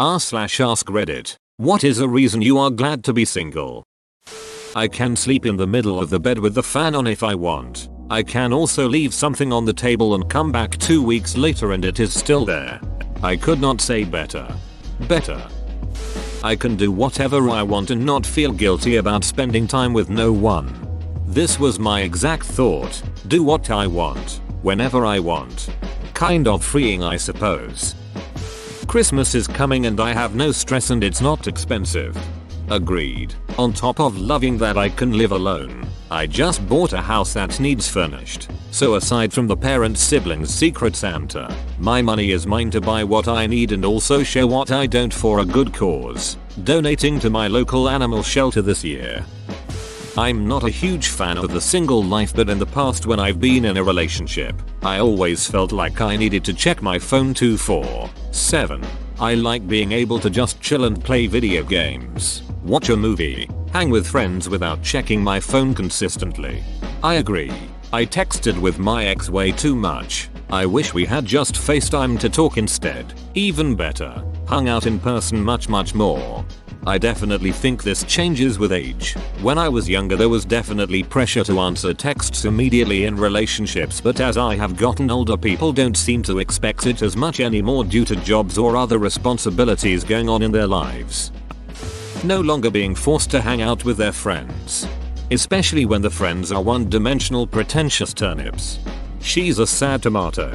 r/ask Reddit. What is a reason you are glad to be single? I can sleep in the middle of the bed with the fan on if I want. I can also leave something on the table and come back 2 weeks later and it is still there. I could not say better. Better. I can do whatever I want and not feel guilty about spending time with no one. This was my exact thought. Do what I want, whenever I want. Kind of freeing, I suppose. Christmas is coming and I have no stress and it's not expensive. Agreed. On top of loving that I can live alone, I just bought a house that needs furnished. So aside from the parents siblings secret Santa, my money is mine to buy what I need and also share what I don't for a good cause. Donating to my local animal shelter this year. I'm not a huge fan of the single life, but in the past when I've been in a relationship, I always felt like I needed to check my phone 24/7. I like being able to just chill and play video games, watch a movie, hang with friends without checking my phone consistently. I agree. I texted with my ex way too much. I wish we had just FaceTime to talk instead. Even better, hung out in person much more. I definitely think this changes with age. When I was younger there was definitely pressure to answer texts immediately in relationships, but as I have gotten older people don't seem to expect it as much anymore due to jobs or other responsibilities going on in their lives. No longer being forced to hang out with their friends. Especially when the friends are one-dimensional pretentious turnips. She's a sad tomato.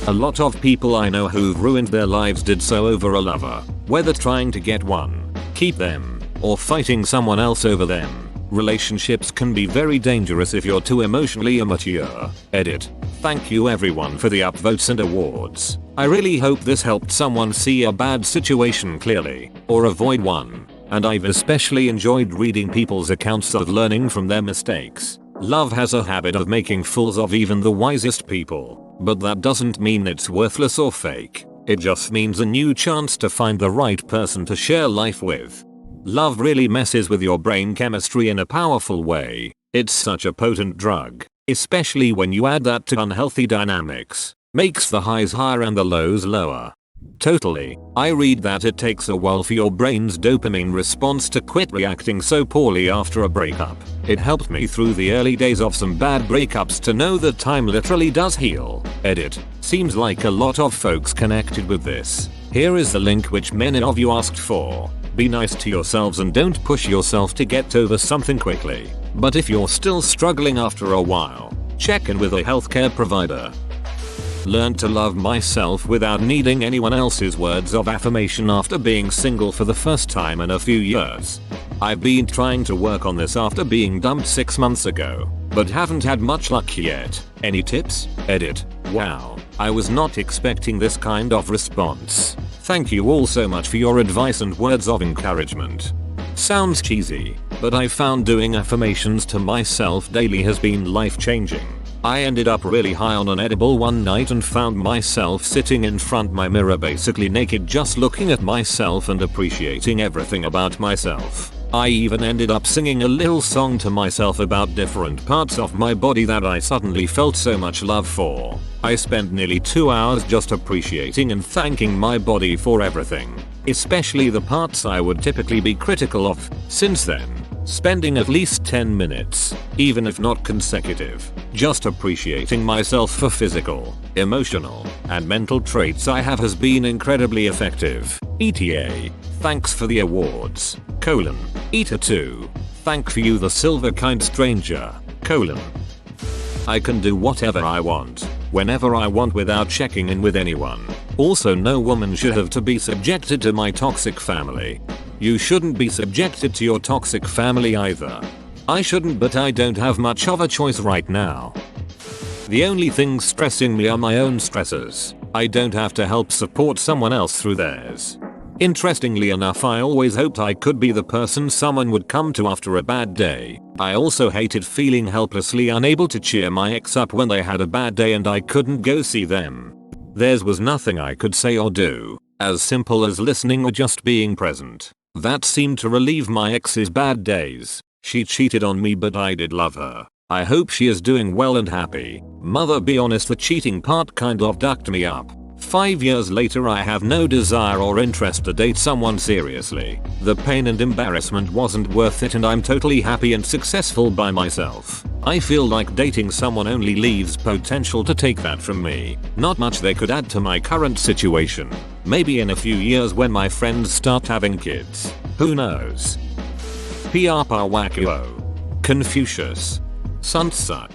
A lot of people I know who've ruined their lives did so over a lover, whether trying to get one, keep them, or fighting someone else over them. Relationships can be very dangerous if you're too emotionally immature. Edit. Thank you everyone for the upvotes and awards. I really hope this helped someone see a bad situation clearly, or avoid one, and I've especially enjoyed reading people's accounts of learning from their mistakes. Love has a habit of making fools of even the wisest people. But that doesn't mean it's worthless or fake. It just means a new chance to find the right person to share life with. Love really messes with your brain chemistry in a powerful way. It's such a potent drug, especially when you add that to unhealthy dynamics. Makes the highs higher and the lows lower. Totally. I read that it takes a while for your brain's dopamine response to quit reacting so poorly after a breakup. It helped me through the early days of some bad breakups to know that time literally does heal. Edit. Seems like a lot of folks connected with this. Here is the link which many of you asked for. Be nice to yourselves and don't push yourself to get over something quickly. But if you're still struggling after a while, check in with a healthcare provider. Learn to love myself without needing anyone else's words of affirmation after being single for the first time in a few years. I've been trying to work on this after being dumped 6 months ago, but haven't had much luck yet. Any tips? Edit. Wow, I was not expecting this kind of response. Thank you all so much for your advice and words of encouragement. Sounds cheesy, but I found doing affirmations to myself daily has been life-changing. I ended up really high on an edible one night and found myself sitting in front my mirror basically naked just looking at myself and appreciating everything about myself. I even ended up singing a little song to myself about different parts of my body that I suddenly felt so much love for. I spent nearly 2 hours just appreciating and thanking my body for everything, especially the parts I would typically be critical of. Since then, spending at least 10 minutes, even if not consecutive, just appreciating myself for physical, emotional, and mental traits I have has been incredibly effective. ETA. Thanks for the awards. ETA 2. Thank for you the silver kind stranger. I can do whatever I want, whenever I want without checking in with anyone. Also, no woman should have to be subjected to my toxic family. You shouldn't be subjected to your toxic family either. I shouldn't, but I don't have much of a choice right now. The only things stressing me are my own stressors. I don't have to help support someone else through theirs. Interestingly enough, I always hoped I could be the person someone would come to after a bad day. I also hated feeling helplessly unable to cheer my ex up when they had a bad day and I couldn't go see them. Theirs was nothing I could say or do, as simple as listening or just being present. That seemed to relieve my ex's bad days. She cheated on me, but I did love her. I hope she is doing well and happy. Mother, be honest, the cheating part kind of ducked me up. 5 years later I have no desire or interest to date someone seriously. The pain and embarrassment wasn't worth it and I'm totally happy and successful by myself. I feel like dating someone only leaves potential to take that from me. Not much they could add to my current situation. Maybe in a few years when my friends start having kids. Who knows? Piapa Wakuo. Confucius. Sun Tzu.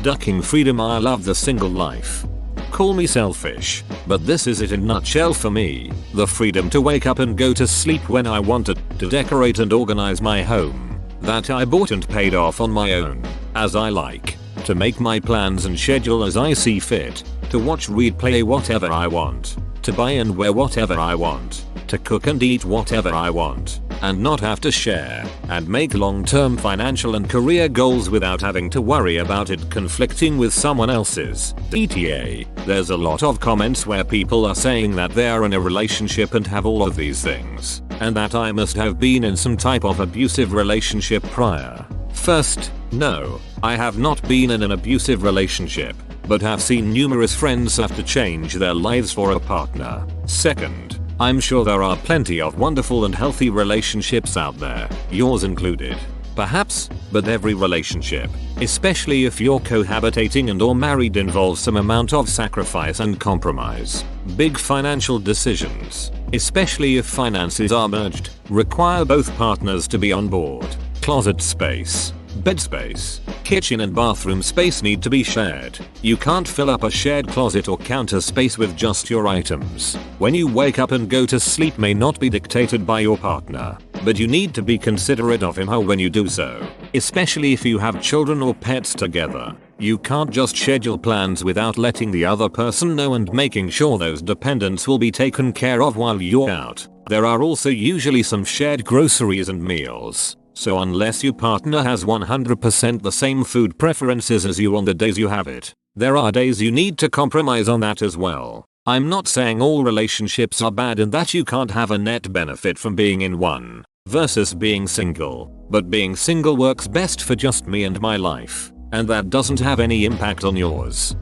Ducking freedom. I love the single life. Call me selfish, but this is it in a nutshell for me. The freedom to wake up and go to sleep when I wanted, to decorate and organize my home that I bought and paid off on my own, as I like, to make my plans and schedule as I see fit, to watch, read, play whatever I want, to buy and wear whatever I want, to cook and eat whatever I want, and not have to share, and make long-term financial and career goals without having to worry about it conflicting with someone else's. ETA. There's a lot of comments where people are saying that they are in a relationship and have all of these things, and that I must have been in some type of abusive relationship prior. First, no, I have not been in an abusive relationship, but have seen numerous friends have to change their lives for a partner. Second, I'm sure there are plenty of wonderful and healthy relationships out there, yours included. Perhaps, but every relationship, especially if you're cohabitating and or married, involves some amount of sacrifice and compromise. Big financial decisions, especially if finances are merged, require both partners to be on board. Closet space, bed space, kitchen and bathroom space need to be shared. You can't fill up a shared closet or counter space with just your items. When you wake up and go to sleep may not be dictated by your partner, but you need to be considerate of him or her when you do so, especially if you have children or pets together. You can't just schedule plans without letting the other person know and making sure those dependents will be taken care of while you're out. There are also usually some shared groceries and meals. So unless your partner has 100% the same food preferences as you on the days you have it, there are days you need to compromise on that as well. I'm not saying all relationships are bad and that you can't have a net benefit from being in one versus being single, but being single works best for just me and my life, and that doesn't have any impact on yours.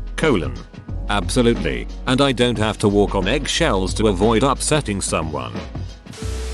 Absolutely, and I don't have to walk on eggshells to avoid upsetting someone.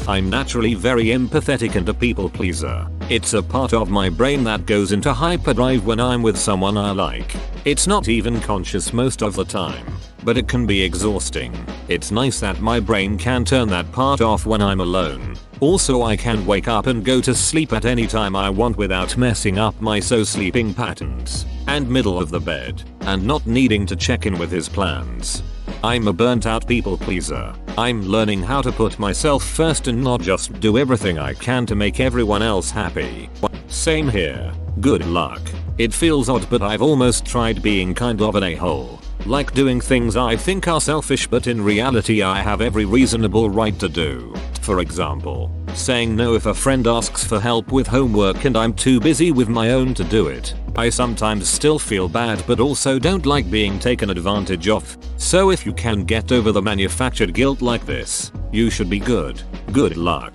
I'm naturally very empathetic and a people pleaser. It's a part of my brain that goes into hyperdrive when I'm with someone I like. It's not even conscious most of the time, but it can be exhausting. It's nice that my brain can turn that part off when I'm alone. Also, I can wake up and go to sleep at any time I want without messing up my sleeping patterns and middle of the bed, and not needing to check in with his plans. I'm a burnt out people pleaser. I'm learning how to put myself first and not just do everything I can to make everyone else happy. Same here. Good luck. It feels odd, but I've almost tried being kind of an a-hole. Like doing things I think are selfish but in reality I have every reasonable right to do. For example, saying no if a friend asks for help with homework and I'm too busy with my own to do it. I sometimes still feel bad but also don't like being taken advantage of. So if you can get over the manufactured guilt like this, you should be good. Good luck.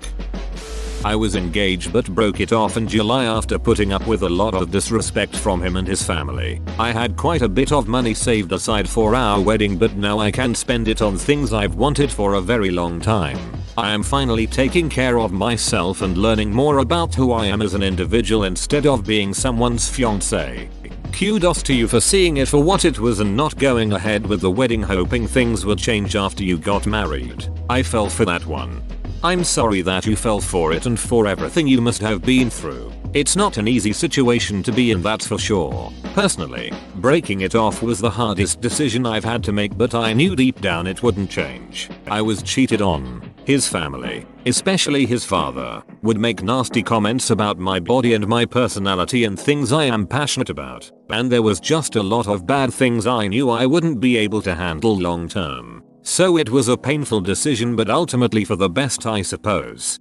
I was engaged but broke it off in July after putting up with a lot of disrespect from him and his family. I had quite a bit of money saved aside for our wedding, but now I can spend it on things I've wanted for a very long time. I am finally taking care of myself and learning more about who I am as an individual instead of being someone's fiancé. Kudos to you for seeing it for what it was and not going ahead with the wedding hoping things would change after you got married. I fell for that one. I'm sorry that you fell for it and for everything you must have been through. It's not an easy situation to be in, that's for sure. Personally, breaking it off was the hardest decision I've had to make, but I knew deep down it wouldn't change. I was cheated on. His family, especially his father, would make nasty comments about my body and my personality and things I am passionate about. And there was just a lot of bad things I knew I wouldn't be able to handle long term. So it was a painful decision, but ultimately for the best, I suppose.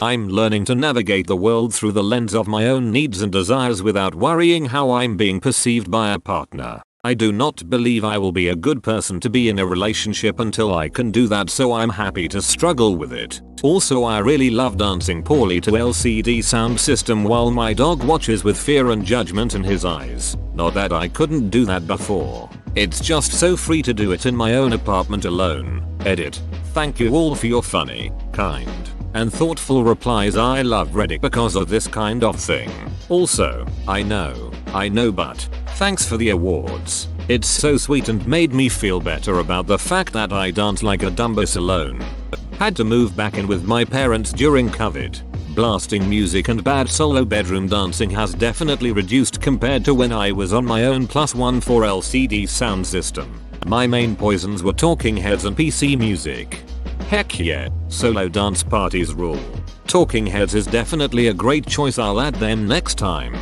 I'm learning to navigate the world through the lens of my own needs and desires without worrying how I'm being perceived by a partner. I do not believe I will be a good person to be in a relationship until I can do that, so I'm happy to struggle with it. Also, I really love dancing poorly to LCD sound system while my dog watches with fear and judgment in his eyes. Not that I couldn't do that before. It's just so free to do it in my own apartment alone. Edit. Thank you all for your funny, kind, and thoughtful replies. I love Reddit because of this kind of thing. Also, I know, but thanks for the awards. It's so sweet and made me feel better about the fact that I dance like a dumbass alone. Had to move back in with my parents during COVID. Blasting music and bad solo bedroom dancing has definitely reduced compared to when I was on my own +1 for LCD sound system. My main poisons were Talking Heads and PC music. Heck yeah, solo dance parties rule. Talking Heads is definitely a great choice. I'll add them next time.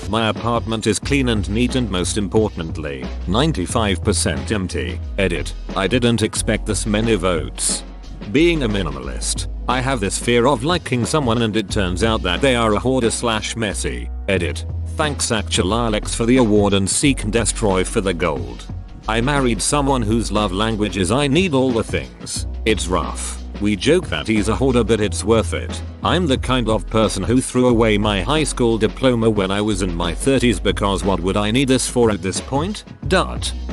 My apartment is clean and neat and most importantly, 95% empty. Edit. I didn't expect this many votes. Being a minimalist, I have this fear of liking someone and it turns out that they are a hoarder/messy. Edit. Thanks actual Alex for the award and Seek and Destroy for the gold. I married someone whose love language is I need all the things. It's rough. We joke that he's a hoarder but it's worth it. I'm the kind of person who threw away my high school diploma when I was in my 30s because what would I need this for at this point?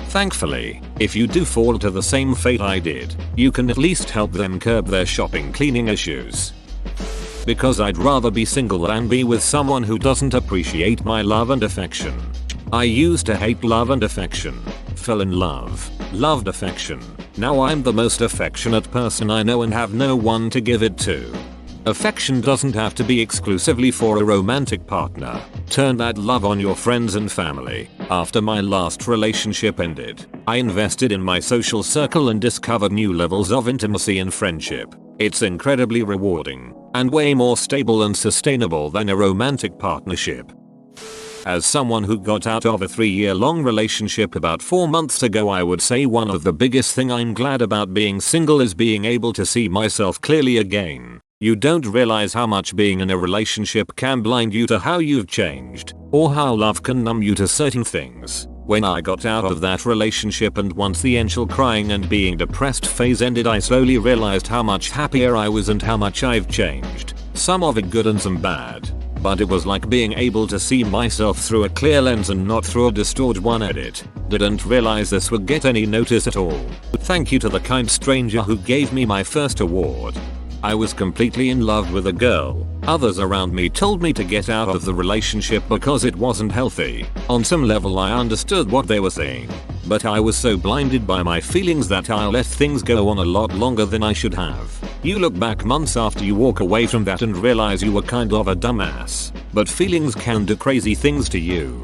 Thankfully, if you do fall to the same fate I did, you can at least help them curb their shopping cleaning issues. Because I'd rather be single than be with someone who doesn't appreciate my love and affection. I used to hate love and affection. Fell in love. Loved affection. Now I'm the most affectionate person I know and have no one to give it to. Affection doesn't have to be exclusively for a romantic partner. Turn that love on your friends and family. After my last relationship ended, I invested in my social circle and discovered new levels of intimacy and friendship. It's incredibly rewarding and way more stable and sustainable than a romantic partnership. As someone who got out of a 3-year-long relationship about 4 months ago, I would say one of the biggest thing I'm glad about being single is being able to see myself clearly again. You don't realize how much being in a relationship can blind you to how you've changed, or how love can numb you to certain things. When I got out of that relationship and once the initial crying and being depressed phase ended, I slowly realized how much happier I was and how much I've changed. Some of it good and some bad. But it was like being able to see myself through a clear lens and not through a distorted one. Edit. Didn't realize this would get any notice at all. Thank you to the kind stranger who gave me my first award. I was completely in love with a girl. Others around me told me to get out of the relationship because it wasn't healthy. On some level I understood what they were saying, but I was so blinded by my feelings that I let things go on a lot longer than I should have. You look back months after you walk away from that and realize you were kind of a dumbass, but feelings can do crazy things to you.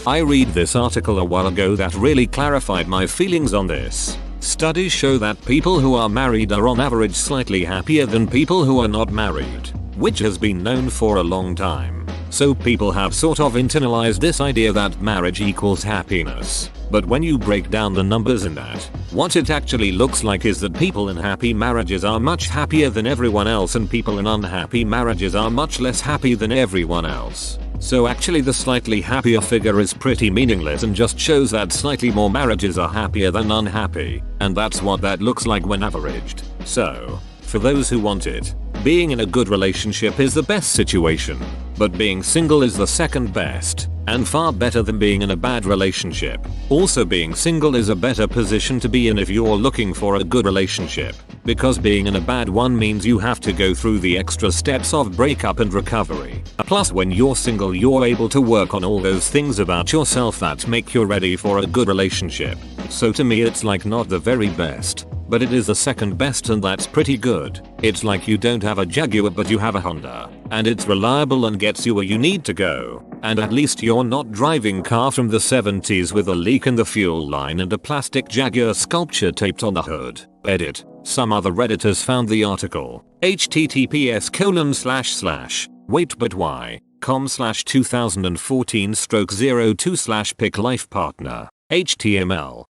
I read this article a while ago that really clarified my feelings on this. Studies show that people who are married are on average slightly happier than people who are not married, which has been known for a long time. So people have sort of internalized this idea that marriage equals happiness. But when you break down the numbers in that, what it actually looks like is that people in happy marriages are much happier than everyone else and people in unhappy marriages are much less happy than everyone else. So actually the slightly happier figure is pretty meaningless and just shows that slightly more marriages are happier than unhappy, and that's what that looks like when averaged. So, for those who want it, being in a good relationship is the best situation, but being single is the second best, and far better than being in a bad relationship. Also, being single is a better position to be in if you're looking for a good relationship, because being in a bad one means you have to go through the extra steps of breakup and recovery. Plus, when you're single you're able to work on all those things about yourself that make you ready for a good relationship. So to me it's like not the very best, but it is the second best and that's pretty good. It's like you don't have a Jaguar but you have a Honda, and it's reliable and gets you where you need to go, and at least you're not driving car from the 70s with a leak in the fuel line and a plastic Jaguar sculpture taped on the hood. Edit. Some other redditors found the article. https://waitbutwhy.com/2014/02/pick-life-partner. HTML.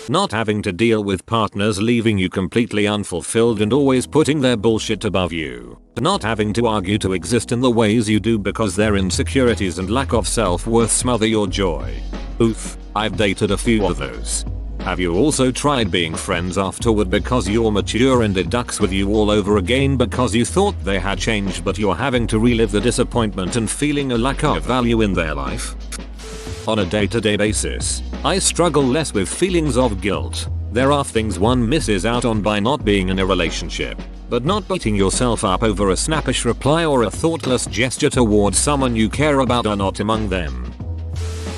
Not having to deal with partners leaving you completely unfulfilled and always putting their bullshit above you. Not having to argue to exist in the ways you do because their insecurities and lack of self-worth smother your joy. Oof, I've dated a few of those. Have you also tried being friends afterward because you're mature and it ducks with you all over again because you thought they had changed but you're having to relive the disappointment and feeling a lack of value in their life? On a day-to-day basis, I struggle less with feelings of guilt. There are things one misses out on by not being in a relationship, but not beating yourself up over a snappish reply or a thoughtless gesture towards someone you care about are not among them.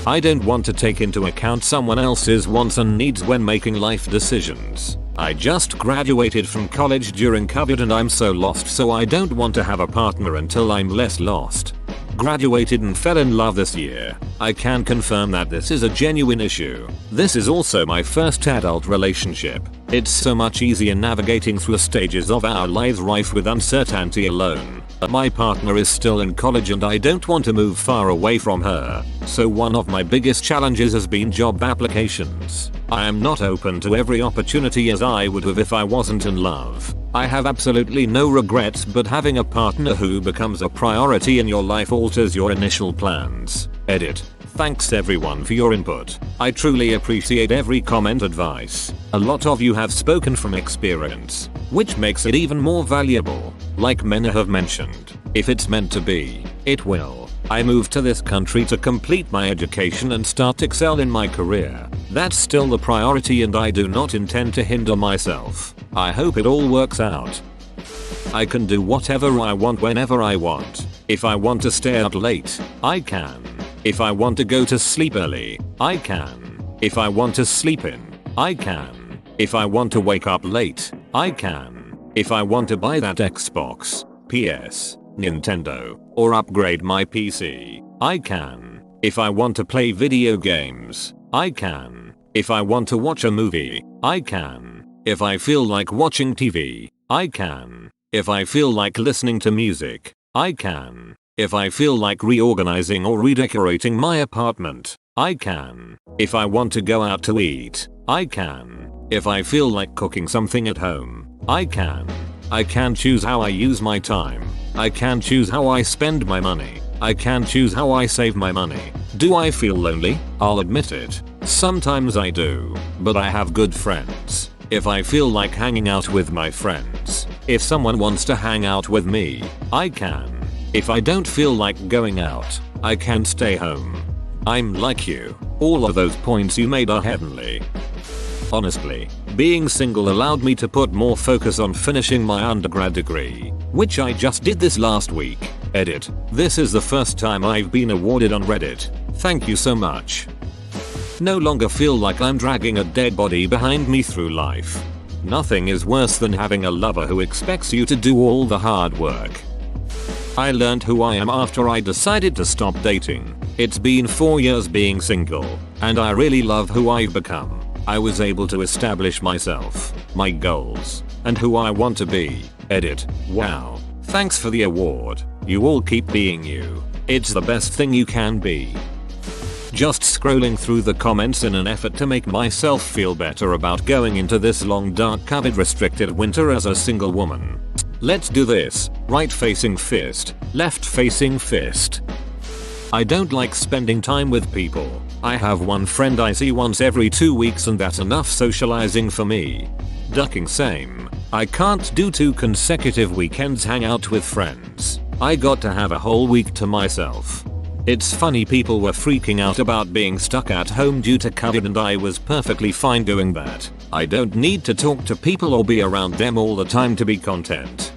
I don't want to take into account someone else's wants and needs when making life decisions. I just graduated from college during COVID and I'm so lost, so I don't want to have a partner until I'm less lost. Graduated and fell in love this year. I can confirm that this is a genuine issue. This is also my first adult relationship. It's so much easier navigating through stages of our lives rife with uncertainty alone. My partner is still in college and I don't want to move far away from her, so one of my biggest challenges has been job applications. I am not open to every opportunity as I would have if I wasn't in love. I have absolutely no regrets, but having a partner who becomes a priority in your life alters your initial plans. Edit. Thanks everyone for your input. I truly appreciate every comment advice. A lot of you have spoken from experience, which makes it even more valuable. Like many have mentioned, if it's meant to be, it will. I moved to this country to complete my education and start to excel in my career. That's still the priority and I do not intend to hinder myself. I hope it all works out. I can do whatever I want whenever I want. If I want to stay out late, I can. If I want to go to sleep early, I can. If I want to sleep in, I can. If I want to wake up late, I can. If I want to buy that Xbox, PS, Nintendo, or upgrade my PC, I can. If I want to play video games, I can. If I want to watch a movie, I can. If I feel like watching TV, I can. If I feel like listening to music, I can. If I feel like reorganizing or redecorating my apartment, I can. If I want to go out to eat, I can. If I feel like cooking something at home, I can. I can choose how I use my time. I can choose how I spend my money. I can choose how I save my money. Do I feel lonely? I'll admit it. Sometimes I do, but I have good friends. If I feel like hanging out with my friends, if someone wants to hang out with me, I can. If I don't feel like going out, I can stay home. I'm like you. All of those points you made are heavenly. Honestly, being single allowed me to put more focus on finishing my undergrad degree, which I just did this last week. Edit. This is the first time I've been awarded on Reddit. Thank you so much. No longer feel like I'm dragging a dead body behind me through life. Nothing is worse than having a lover who expects you to do all the hard work. I learned who I am after I decided to stop dating. It's been 4 years being single, and I really love who I've become. I was able to establish myself, my goals, and who I want to be. Edit. Wow. Thanks for the award. You all keep being you. It's the best thing you can be. Just scrolling through the comments in an effort to make myself feel better about going into this long dark COVID restricted winter as a single woman. Let's do this. Right facing fist, left facing fist. I don't like spending time with people. I have one friend I see once every 2 weeks and that's enough socializing for me. Ducking same. I can't do 2 consecutive weekends hang out with friends. I got to have a whole week to myself. It's funny people were freaking out about being stuck at home due to COVID and I was perfectly fine doing that. I don't need to talk to people or be around them all the time to be content.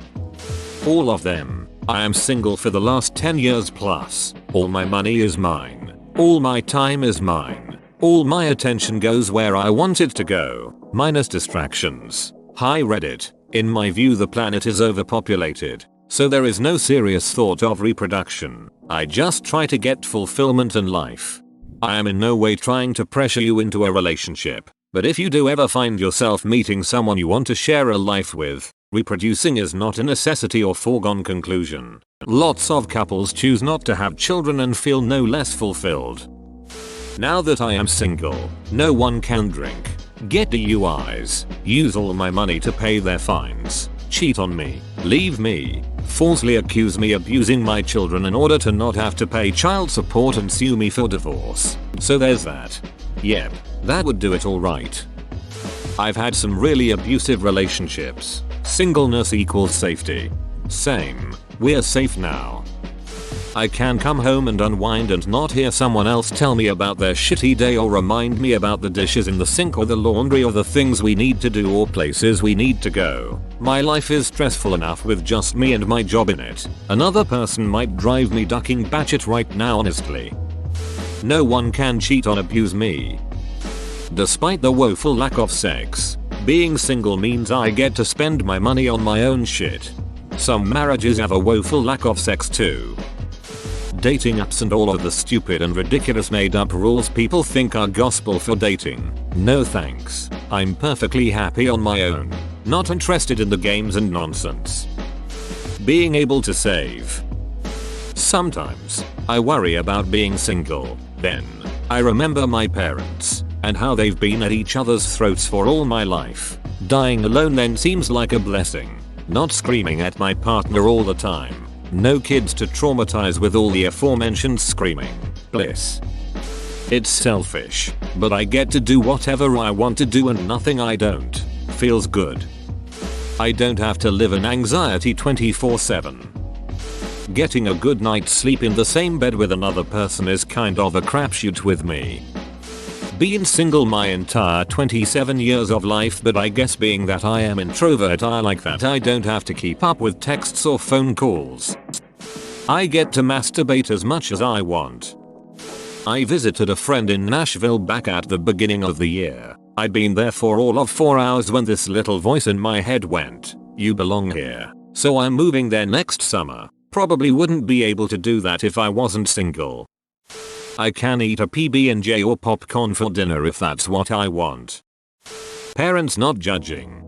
All of them. I am single for the last 10 years plus. All my money is mine. All my time is mine. All my attention goes where I want it to go, minus distractions. Hi Reddit. In my view the planet is overpopulated, so there is no serious thought of reproduction. I just try to get fulfillment in life. I am in no way trying to pressure you into a relationship, but if you do ever find yourself meeting someone you want to share a life with, reproducing is not a necessity or foregone conclusion. Lots of couples choose not to have children and feel no less fulfilled. Now that I am single, no one can drink, get DUIs, use all my money to pay their fines, cheat on me, leave me, falsely accuse me abusing my children in order to not have to pay child support and sue me for divorce. So there's that. Yep, that would do it alright. I've had some really abusive relationships. Singleness equals safety. Same. We're safe now. I can come home and unwind and not hear someone else tell me about their shitty day or remind me about the dishes in the sink or the laundry or the things we need to do or places we need to go. My life is stressful enough with just me and my job in it. Another person might drive me ducking batshit right now, honestly. No one can cheat or abuse me. Despite the woeful lack of sex, being single means I get to spend my money on my own shit. Some marriages have a woeful lack of sex too. Dating apps and all of the stupid and ridiculous made up rules people think are gospel for dating. No thanks. I'm perfectly happy on my own. Not interested in the games and nonsense. Being able to save. Sometimes I worry about being single. Then I remember my parents and how they've been at each other's throats for all my life. Dying alone then seems like a blessing. Not screaming at my partner all the time. No kids to traumatize with all the aforementioned screaming. Bliss. It's selfish, but I get to do whatever I want to do and nothing I don't. Feels good. I don't have to live in anxiety 24/7. Getting a good night's sleep in the same bed with another person is kind of a crapshoot with me. Been single my entire 27 years of life, but I guess being that I am introvert I like that I don't have to keep up with texts or phone calls. I get to masturbate as much as I want. I visited a friend in Nashville back at the beginning of the year. I'd been there for all of 4 hours when this little voice in my head went, "You belong here." So I'm moving there next summer. Probably wouldn't be able to do that if I wasn't single. I can eat a PB&J or popcorn for dinner if that's what I want. Parents not judging.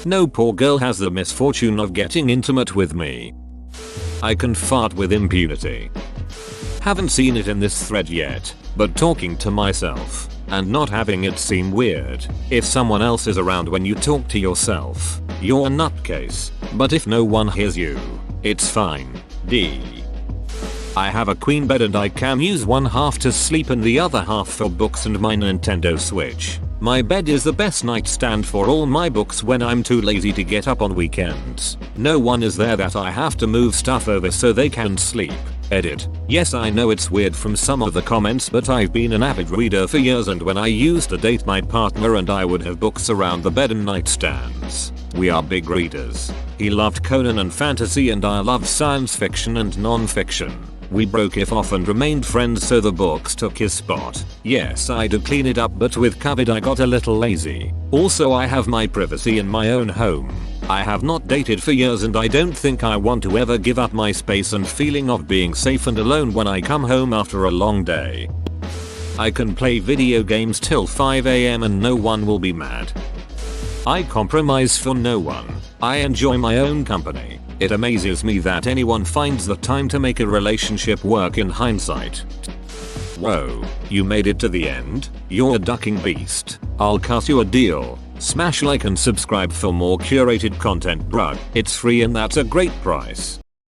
No poor girl has the misfortune of getting intimate with me. I can fart with impunity. Haven't seen it in this thread yet, but talking to myself and not having it seem weird. If someone else is around when you talk to yourself, you're a nutcase. But if no one hears you, it's fine. D. I have a queen bed and I can use one half to sleep and the other half for books and my Nintendo Switch. My bed is the best nightstand for all my books when I'm too lazy to get up on weekends. No one is there that I have to move stuff over so they can sleep. Edit. Yes, I know it's weird from some of the comments, but I've been an avid reader for years, and when I used to date my partner and I would have books around the bed and nightstands. We are big readers. He loved Conan and fantasy and I love science fiction and non-fiction. We broke it off and remained friends, so the books took his spot. Yes, I do clean it up, but with COVID I got a little lazy. Also, I have my privacy in my own home. I have not dated for years and I don't think I want to ever give up my space and feeling of being safe and alone when I come home after a long day. I can play video games till 5 AM and no one will be mad. I compromise for no one. I enjoy my own company. It amazes me that anyone finds the time to make a relationship work in hindsight. Whoa, you made it to the end? You're a ducking beast. I'll cut you a deal. Smash like and subscribe for more curated content, bruh. It's free and that's a great price.